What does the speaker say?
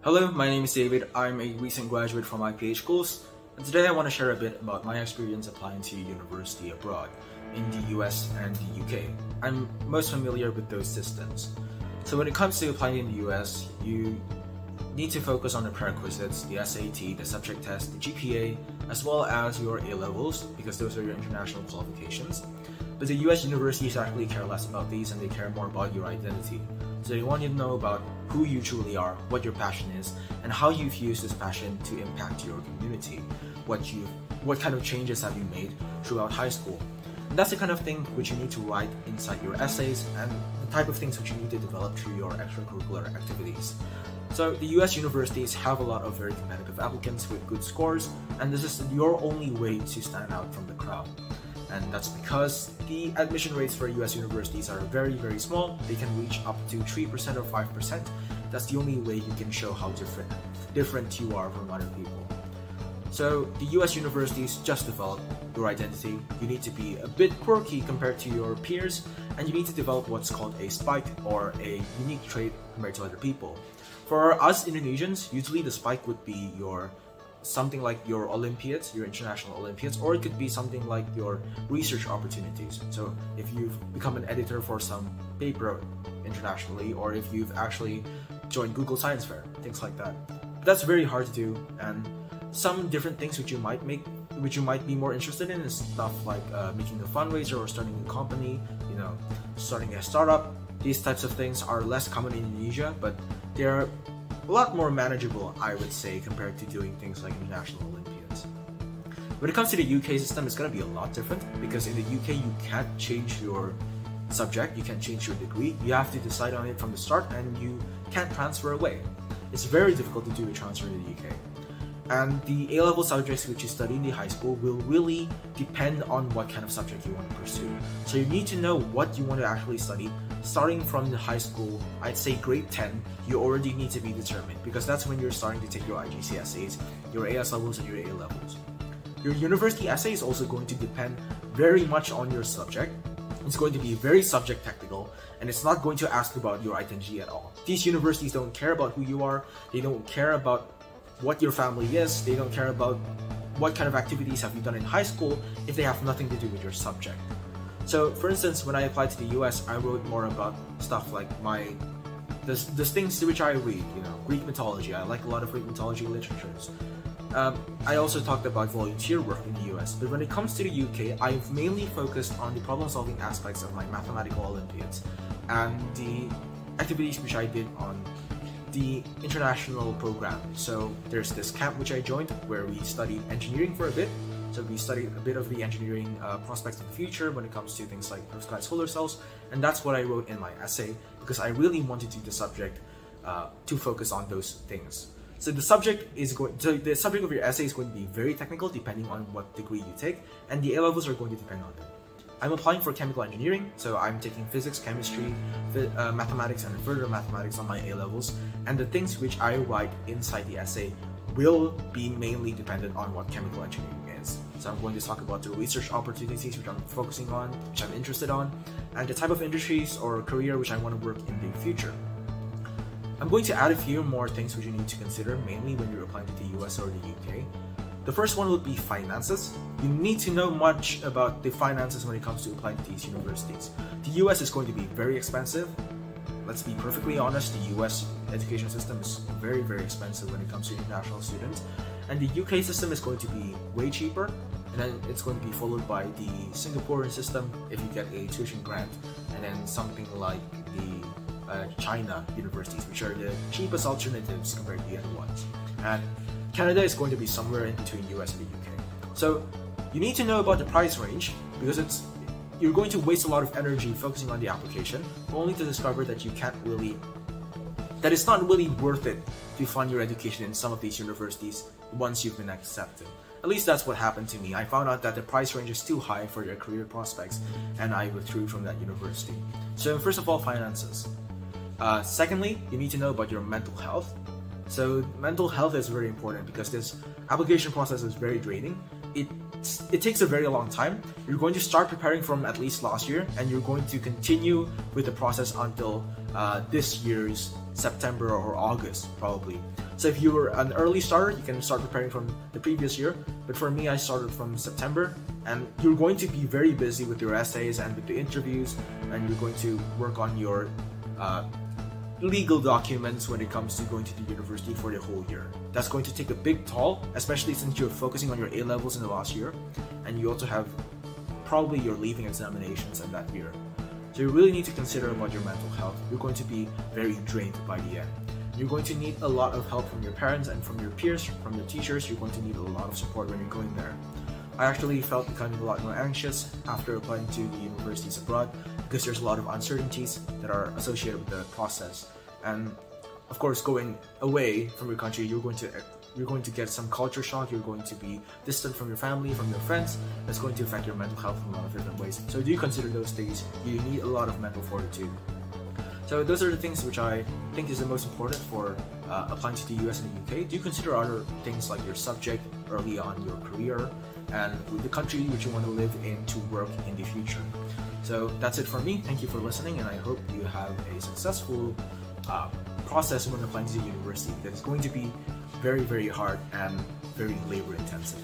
Hello, my name is David. I'm a recent graduate from IPH schools, and today I want to share a bit about my experience applying to university abroad in the US and the UK. I'm most familiar with those systems. So when it comes to applying in the US, you need to focus on the prerequisites, the SAT, the subject test, the GPA, as well as your A-levels, because those are your international qualifications. But the US universities actually care less about these, and they care more about your identity. So they want you to know about who you truly are, what your passion is, and how you've used this passion to impact your community. What kind of changes have you made throughout high school? And that's the kind of thing which you need to write inside your essays, and the type of things which you need to develop through your extracurricular activities. So the US universities have a lot of very competitive applicants with good scores, and this is your only way to stand out from the crowd. And that's because the admission rates for US universities are very, very small. They can reach up to 3% or 5%. That's the only way you can show how different you are from other people. So the US universities just develop your identity. You need to be a bit quirky compared to your peers, and you need to develop what's called a spike, or a unique trait compared to other people. For us Indonesians, usually the spike would be something like your Olympiads, your international Olympiads, or it could be something like your research opportunities. So if you've become an editor for some paper internationally, or if you've actually joined Google Science Fair, things like that. But that's very hard to do, and some different things which you might be more interested in is stuff like making a fundraiser or starting a company, starting a startup. These types of things are less common in Indonesia, but they're a lot more manageable, I would say, compared to doing things like international Olympiads. When it comes to the UK system, it's going to be a lot different, because in the UK you can't change your subject, you can't change your degree. You have to decide on it from the start, and you can't transfer away. It's very difficult to do a transfer to the UK. And the A-level subjects which you study in the high school will really depend on what kind of subject you want to pursue. So you need to know what you want to actually study. Starting from the high school, I'd say grade 10, you already need to be determined, because that's when you're starting to take your IGC essays, your AS levels, and your A levels. Your university essay is also going to depend very much on your subject. It's going to be very subject technical, and it's not going to ask about your identity at all. These universities don't care about who you are, they don't care about what your family is, they don't care about what kind of activities have you done in high school if they have nothing to do with your subject. So for instance, when I applied to the US, I wrote more about stuff like the things which I read, Greek mythology. I like a lot of Greek mythology literatures. I also talked about volunteer work in the US, but when it comes to the UK, I've mainly focused on the problem-solving aspects of my mathematical Olympiads and the activities which I did on the international program. So there's this camp which I joined where we studied engineering for a bit. So we studied a bit of the engineering prospects of the future when it comes to things like perovskite solar cells, and that's what I wrote in my essay, because I really wanted the subject to focus on those things. So the subject of your essay is going to be very technical depending on what degree you take, and the A-levels are going to depend on it. I'm applying for chemical engineering, so I'm taking physics, chemistry, mathematics, and further mathematics on my A-levels, and the things which I write inside the essay will be mainly dependent on what chemical engineering is. So I'm going to talk about the research opportunities which I'm focusing on, which I'm interested on, and the type of industries or career which I want to work in the future. I'm going to add a few more things which you need to consider, mainly when you're applying to the US or the UK. The first one would be finances. You need to know much about the finances when it comes to applying to these universities. The US is going to be very expensive. Let's be perfectly honest, the US education system is very, very expensive when it comes to international students. And the UK system is going to be way cheaper, and then it's going to be followed by the Singaporean system if you get a tuition grant, and then something like the China universities, which are the cheapest alternatives compared to the other ones. And Canada is going to be somewhere in between US and the UK. So you need to know about the price range, because you're going to waste a lot of energy focusing on the application, only to discover that it's not really worth it to fund your education in some of these universities once you've been accepted. At least that's what happened to me. I found out that the price range is too high for your career prospects, and I withdrew from that university. So first of all, finances. Secondly, you need to know about your mental health. So mental health is very important, because this application process is very draining. It takes a very long time. You're going to start preparing from at least last year, and you're going to continue with the process until this year's September or August probably. So if you were an early starter, you can start preparing from the previous year. But for me, I started from September, and you're going to be very busy with your essays and with the interviews, and you're going to work on your legal documents when it comes to going to the university for the whole year. That's going to take a big toll, especially since you're focusing on your A-levels in the last year, and you also have probably your leaving examinations in that year. So you really need to consider about your mental health. You're going to be very drained by the end. You're going to need a lot of help from your parents and from your peers, from your teachers. You're going to need a lot of support when you're going there. I actually felt becoming a lot more anxious after applying to the universities abroad because there's a lot of uncertainties that are associated with the process. And of course, going away from your country, you're going to get some culture shock. You're going to be distant from your family, from your friends. That's going to affect your mental health in a lot of different ways. So do consider those things. You need a lot of mental fortitude. So those are the things which I think is the most important for applying to the US and the UK. Do consider other things like your subject early on in your career and the country which you want to live in to work in the future. So that's it for me. Thank you for listening, and I hope you have a successful process when applying to the university that is going to be very, very hard and very labor intensive.